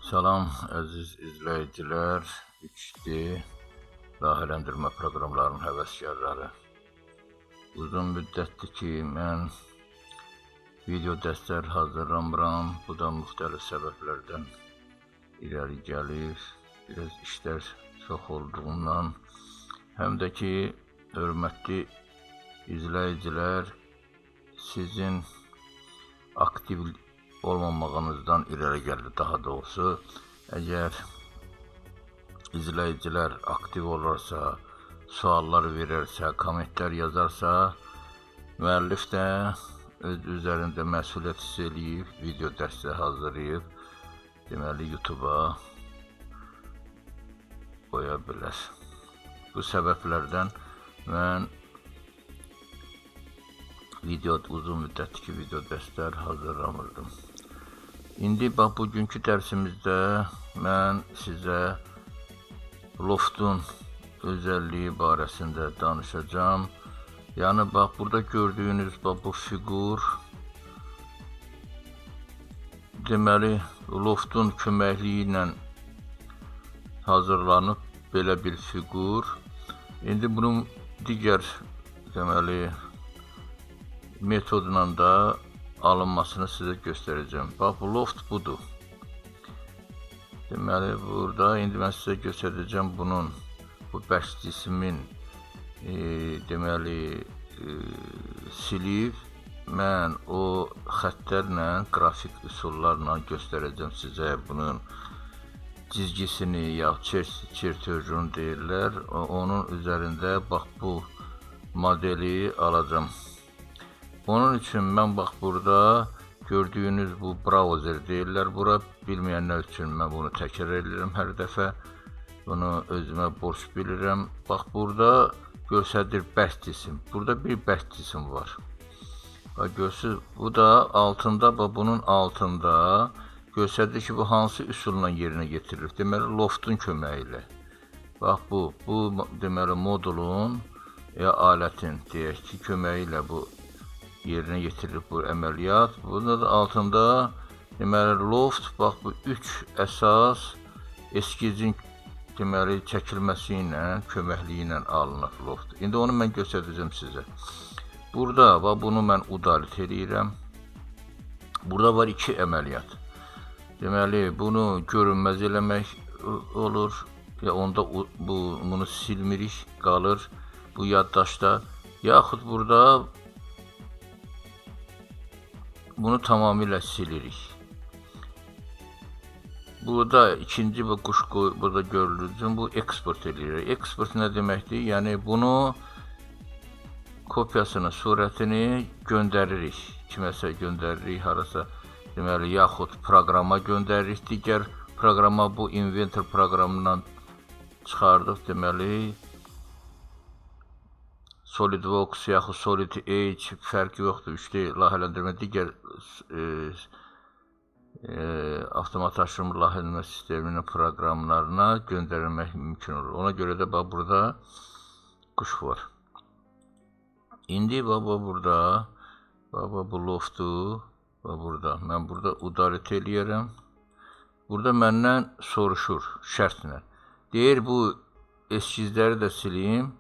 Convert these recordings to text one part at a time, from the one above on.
Salam əziz izləyicilər, 3D layihələndirmə proqramlarının həvəskarları. Uzun müddətdir ki, mən video dərslər hazırlamıram. Bu da müxtəlif səbəblərdən irəli gəlir. Biraz işlər çox olduğundan, həm də ki, hörmətli izləyicilər, sizin aktiv olmamağınızdan irəli gəldi. Daha doğrusu, əgər izləyicilər aktiv olarsa, suallar verərsə, kommentlər yazarsa, müəllif də öz üzərində məsuliyyət hiss eləyib, video dərsi hazırlayıb, deməli YouTube'a qoya bilər. Bu səbəblərdən mən uzun müddətli ki, video dərslər hazırlamırdım. İndi bax, bugünkü dərsimizdə mən sizə loftun özəlliyi barəsində danışacağım. Yəni, bax, burada gördüyünüz bu fiqur, deməli, loftun köməkliyi ilə hazırlanıb belə bir fiqur. İndi bunun digər, deməli, metodla da alınmasını sizə göstərəcəm. Bax, bu loft budur. Deməli, burada indi mən sizə göstərəcəm bunun, bu bəş cismin, deməli, silib, mən o xəttlərlə, qrafik üsullarla göstərəcəm sizə bunun cizgisini, ya çertözünü deyirlər. Onun üzərində, bax, bu modeli alacam. Onun üçün mən bax, burada gördüyünüz bu browser deyirlər. Bura bilməyənlər üçün mən bunu təkrar edirəm hər dəfə. Bunu özümə borc bilirəm. Bax, burada göstərir bəş cisim. Burada bir bəş cisim var. Bax, görürsünüz, bu da altında, bax, bunun altında göstərir ki, bu hansı üsulla yerinə getirilir. Deməli, loftun köməyi ilə. Bax, bu deməli, modulun, ya alətin, deyək ki, köməyi ilə bu yerinə yetirilib bu əməliyyat. Burada da altında, deməli, loft, bax, bu 3 əsas eskizin, deməli, çəkilməsi ilə, köməkliyi ilə alınır loft. İndi onu mən göstərəcəm sizə. Burada, bax, bunu mən udalit edirəm. Burada var 2 əməliyyat. Deməli, bunu görünməz eləmək olur. Ya onda bunu silmirik, qalır bu yaddaşda. Yaxud burada bunu tamamilə silirik. Burada ikinci bu quş burada görülür. Bu eksport edilir. Eksport nə deməkdir? Yəni bunu kopyasını, surətini göndəririk. Kiməsə göndəririk, harasa, deməli, yaxud proqrama göndəririk. Digər proqrama bu Inventor proqramından çıxardıq, deməli, SolidWorks yaxud Solid Edge fərqi yoxdur. 3D layihələndirmə digər avtomatlaşdırılmış layihələndirmə sisteminin proqramlarına göndərilmək mümkün olur. Ona görə də bax, burada quş var. İndi bax, burada, bax, bu loftu, bax, burada. Mən burada udalit eləyərəm. Burada məndən soruşur, şərtlə. Deyir, bu eskizləri də sileyim,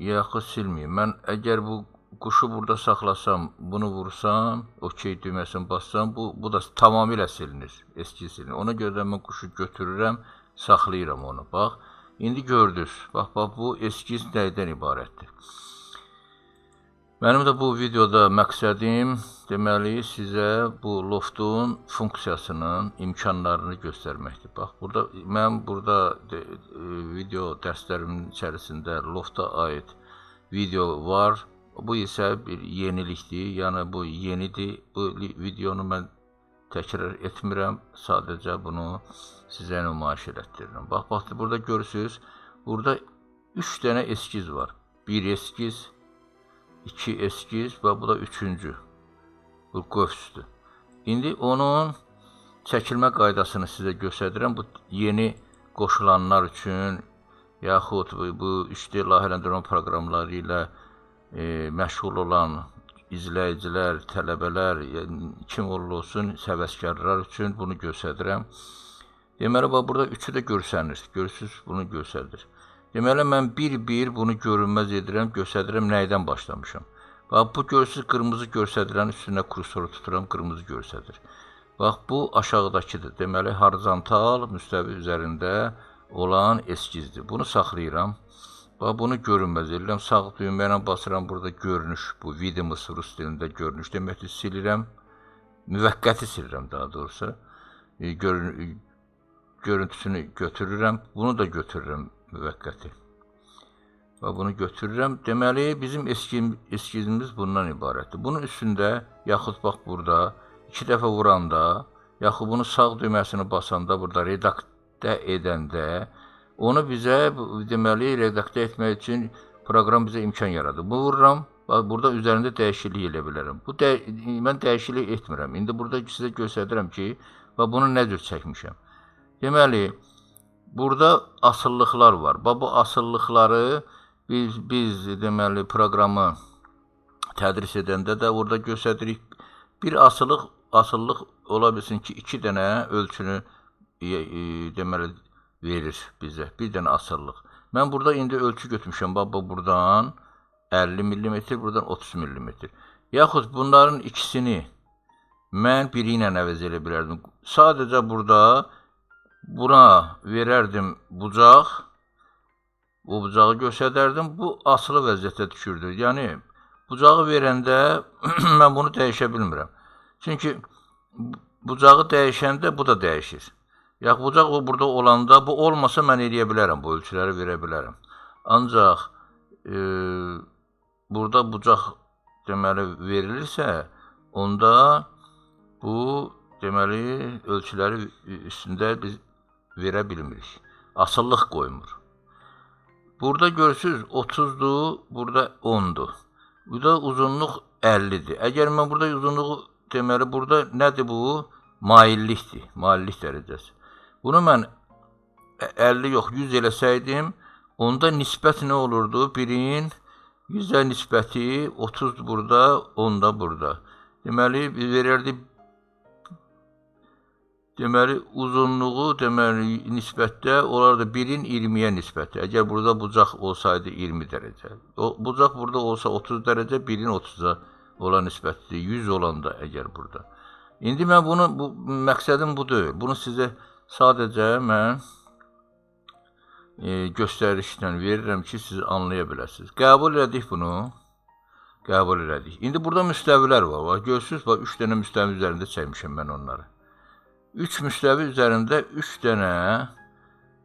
yaxud silməyim. Mən əgər bu quşu burada saxlasam, bunu vursam, OK düyməsini bassam, bu da tamamilə silinir, eskiz silinir. Ona görə də mən quşu götürürəm, saxlayıram onu. Bax, indi gördünüz. Bax, bu eskiz nəydən ibarətdir? Mənim də bu videoda məqsədim, deməli, sizə bu loftun funksiyasının imkanlarını göstərməkdir. Bax, mən burada video dərslərimin içərisində lofta aid video var. Bu isə bir yenilikdir, yəni bu yenidir. Bu videonu mən təkrar etmirəm, sadəcə bunu sizə nümayiş elətdirirəm. Bax, burada görürsünüz, burada 3 dənə eskiz var. 1 eskiz, 2 eskiz və bu da 3-cü. Bu qövsdür. İndi onun çəkilmə qaydasını sizə göstərirəm. Bu yeni qoşulanlar üçün, yaxud bu 3D layihələndirmə proqramları ilə məşğul olan izləyicilər, tələbələr, kim olsun, həvəskarlar üçün bunu göstərirəm. Deməli, bax, burada üçü də görsənir. Görürsünüz, bunu göstərir. Deməli, mən bir-bir bunu görünməz edirəm, göstərirəm nəydən başlamışam. Bax, bu görürsünüz, qırmızı göstədirən üstünə kursoru tuturam, qırmızı göstərir. Bax, bu aşağıdakıdır. Deməli, horizontal müstəvi üzərində olan eskizdir. Bunu saxlayıram. Bax, bunu görünməz edirəm. Sağ düymə ilə basıram, burada görünüş, bu videomuz rus dilində görünüş deməkdir, silirəm. Müvəqqəti silirəm daha doğrusu. Görüntüsünü götürürəm. Bunu da götürürəm müvəqqəti. Və bunu götürürəm. Deməli, bizim eskizimiz bundan ibarətdir. Bunun üstündə, yaxud bax burada, 2 dəfə vuranda, yaxud bunu sağ düyməsini basanda, burada redaktə edəndə, onu bizə, deməli, redaktə etmək üçün proqram bizə imkan yaradır. Bu vururam, burada üzərində dəyişiklik edə bilərəm. Mən dəyişiklik etmirəm. İndi burada sizə göstərirəm ki, bunu nə cür çəkmişəm. Deməli, burada asıllıqlar var. Bu asıllıqları biz deməli, proqramı tədris edəndə də orada göstəririk. Bir asıllıq ola bilsin ki, 2 dənə ölçünü deməli, verir bizə. Bir dənə asıllıq. Mən burada indi ölçü götürmüşəm. Buradan 50 mm, buradan 30 mm. Yaxud bunların ikisini mən biri ilə əvəz edə bilərdim. Sadəcə burada buna verərdim bucaq, o bucağı göstərərdim, bu asılı vəziyyətə düşürdü. Yəni, bucağı verəndə mən bunu dəyişə bilmirəm. Çünki bucağı dəyişəndə bu da dəyişir. Yaxud bucaq o burada olanda, bu olmasa mən eləyə bilərəm, bu ölçüləri verə bilərəm. Ancaq burada bucaq deməli verilirsə, onda bu deməli ölçüləri üstündə biz verə bilmirik. Asıllıq qoymur. Burada görürsünüz 30-dur, burada 10-dur. Burada uzunluq 50-dir. Əgər mən burada uzunluğu deməli, burada nədir bu? Maillikdir, maillik dərəcəsi. Bunu mən 50 yox, 100 eləsəydim, onda nisbət nə olurdu? Birin 100-ə nisbəti 30 burada, 10 da burada. Deməli, biz verərdik, deməli, uzunluğu, deməli, nisbətdə olardı 1-in 20-yə nisbəti. Əgər burada bucaq olsaydı 20 dərəcə. Bucaq burada olsa 30 dərəcə, 1-in 30-a olan nisbətdir. 100 olanda əgər burada. İndi mən bunu, məqsədim bu deyil. Bunu sizə sadəcə mən göstərişlə verirəm ki, siz anlaya biləsiniz. Qəbul elədik bunu. Qəbul elədik. İndi burada müstəvilər var. Görürsünüz, 3 dənə müstəvi üzərində çəkmişəm mən onları. 3 müstəvi üzərində 3 dənə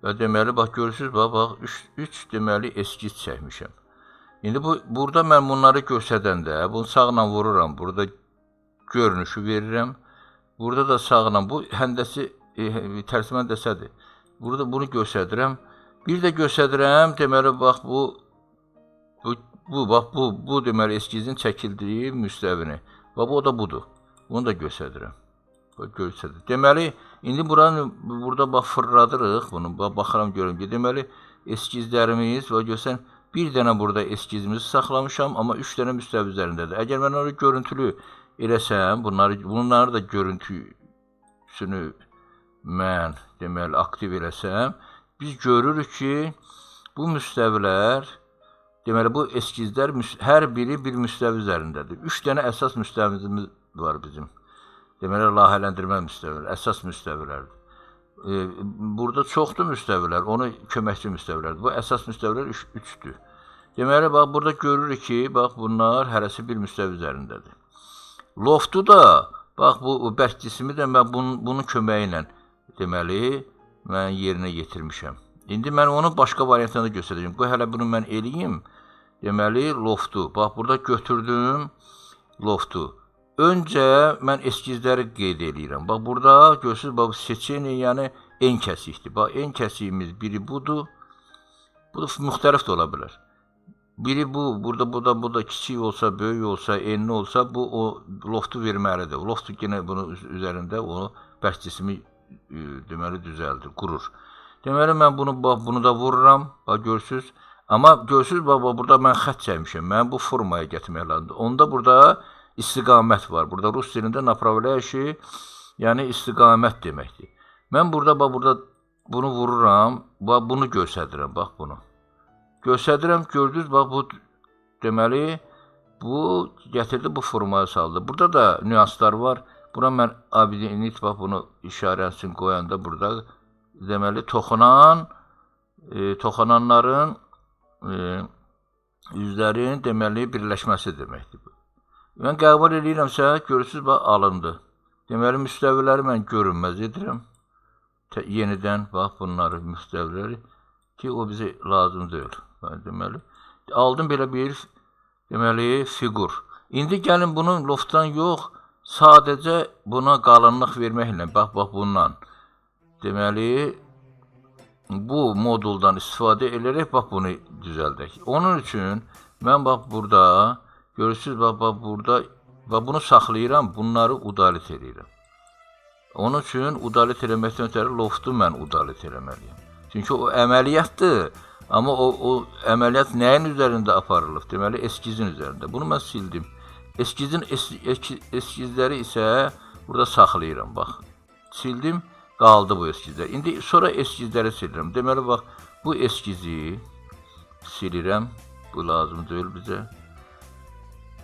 və deməli, görürsünüz, 3 deməli eskiz çəkmişəm. İndi burada mən bunları göstərəndə, bunu sağla vururam, burada görünüşü verirəm. Burada da sağla, bu həndəsi tərsimən dəsədir. Burada bunu göstərirəm. Bir də göstərirəm, deməli, bu deməli eskizin çəkildiyi müstəvini. O da budur. Bunu da göstərirəm. Deməli, indi burada fırladırıq, bunu baxıram, görürüm ki, deməli, eskizlərimiz, bir dənə burada eskizimizi saxlamışam, amma 3 dənə müstəvi üzərindədir. Əgər mən onu görüntülü eləsəm, bunları da görüntüsünü mən, deməli, aktiv eləsəm, biz görürük ki, bu müstəvilər, deməli, bu eskizlər, hər biri bir müstəvi üzərindədir. 3 dənə əsas müstəvimiz var bizim. Deməli, layihələndirmə müstəviləri, əsas müstəvilərdir. Burada çoxdur müstəvilər, onu köməkçi müstəvilərdir. Bu əsas müstəvilər 3-dür. Deməli, burada görürük ki, bunlar hərəsi bir müstəvi üzərindədir. Loftu da, bu bərk cismi də mən bunun köməyi ilə, deməli, mən yerinə yetirmişəm. İndi mən onun başqa variantını da göstərəcəm. Hələ bunu mən eləyim, deməli, loftu. Burada götürdüm loftu. Öncə mən eskizləri qeyd edirəm. Burada görürsünüz, seçeni, yəni en kəsikdir. En kəsiyimiz biri budur. Bu da müxtəlif də ola bilər. Biri bu, burada kiçik olsa, böyük olsa, enli olsa, bu loftu verməlidir. Loftu yenə bunun üzərində o bərk cismi deməli düzəldir, qurur. Deməli, mən bunu da vururam, görürsünüz. Amma görürsünüz, burada mən xət çəkmişəm. Mən bu formaya gətirmək lazımdır. Onda burada istiqamət var. Burada rus dilində направляющий, yəni istiqamət deməkdir. Mən burada bunu vururam, bunu göstərirəm, bax bunu. Göstərirəm, gördünüz, bax bu deməli bu gətirdi, bu formaya saldı. Burada da nüanslar var. Bura mən abidinit, bax bunu işarəsini qoyanda burada deməli toxunanların üzlərin deməli birləşməsi deməkdir bu. Mən qəbul edirəmsə, görürsünüz, bax alındı. Deməli müstəviləri mən görünməz edirəm. Yenidən bax bunları müstəviləri ki o bizə lazım deyil. Deməli aldım belə bir deməli fiqur. İndi gəlin bunun loftdan yox, sadəcə buna qalınlıq verməklə, bax bundan. Deməli bu moduldan istifadə edərək bax bunu düzəldək. Onun üçün mən bax burada görürsünüz, bax burada bunu saxlayıram, bunları udalit edirəm. Onun üçün udalit eləməkdən ötəri loftu mən udalit eləməliyəm. Çünki o əməliyyatdır, amma o əməliyyat nəyin üzərində aparılıb? Deməli eskizin üzərində. Bunu mən sildim. Eskizləri isə burada saxlayıram, bax. Sildim, qaldı bu eskizlər. İndi sonra eskizləri silirəm. Deməli bax bu eskizi silirəm. Bu lazım deyil bizə.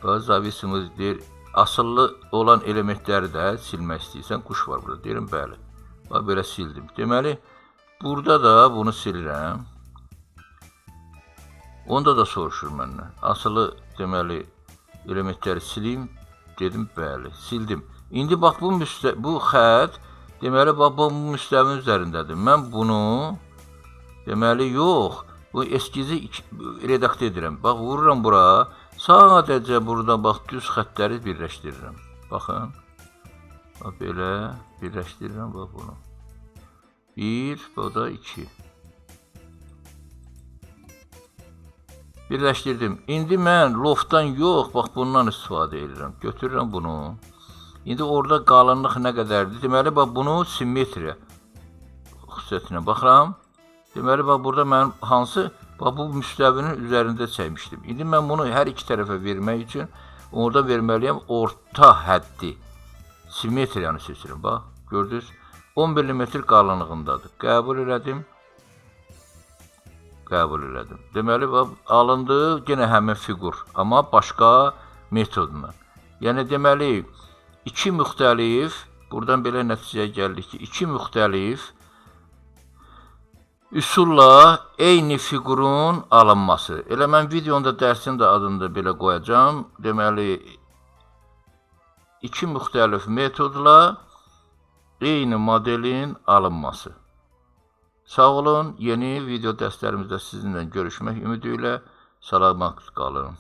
Bax zavisimiz deyir. Asıllı olan elementləri də silmək istəyirsən, quş var burada, deyirəm, bəli. Bax, belə sildim. Deməli, burada da bunu silirəm. Onda da soruşur məndən. Asılı, deməli, elementləri silim, dedim, bəli, sildim. İndi bax, bu xət, deməli, bax, bu müstəvinin üzərindədir. Mən bunu, deməli, yox, bu eskizi redaktə edirəm. Bax, vururam bura. Sadəcə burada bax düz xəttləri birləşdirirəm. Baxın. Bax belə birləşdirirəm bax bunu. 1, bu da 2. Birləşdirdim. İndi mən loftdan yox, bax bundan istifadə edirəm. Götürürəm bunu. İndi orada qalınlıq nə qədərdir? Deməli bax bunu simmetriya xüsusiyyətinə baxıram. Deməli bax burada mən hansı bax bu müstəvinin üzərində çəkmişdim. İndi mən bunu hər iki tərəfə vermək üçün orada verməliyəm orta həddi. Simmetriyanı seçirim. Bax, gördünüz? 10 mm qalınlığındadır. Qəbul elədim. Qəbul elədim. Deməli, bax, alındı yenə həmin fiqur. Amma başqa metodla. Yəni, deməli, iki müxtəlif, buradan belə nəticəyə gəldik ki, iki müxtəlif üsulla eyni fiqurun alınması. Elə mən videonda dərsin də adını da belə qoyacağım. Deməli, iki müxtəlif metodla eyni modelin alınması. Sağ olun, yeni video dərslərimizdə sizinlə görüşmək ümidi ilə salamat qalın.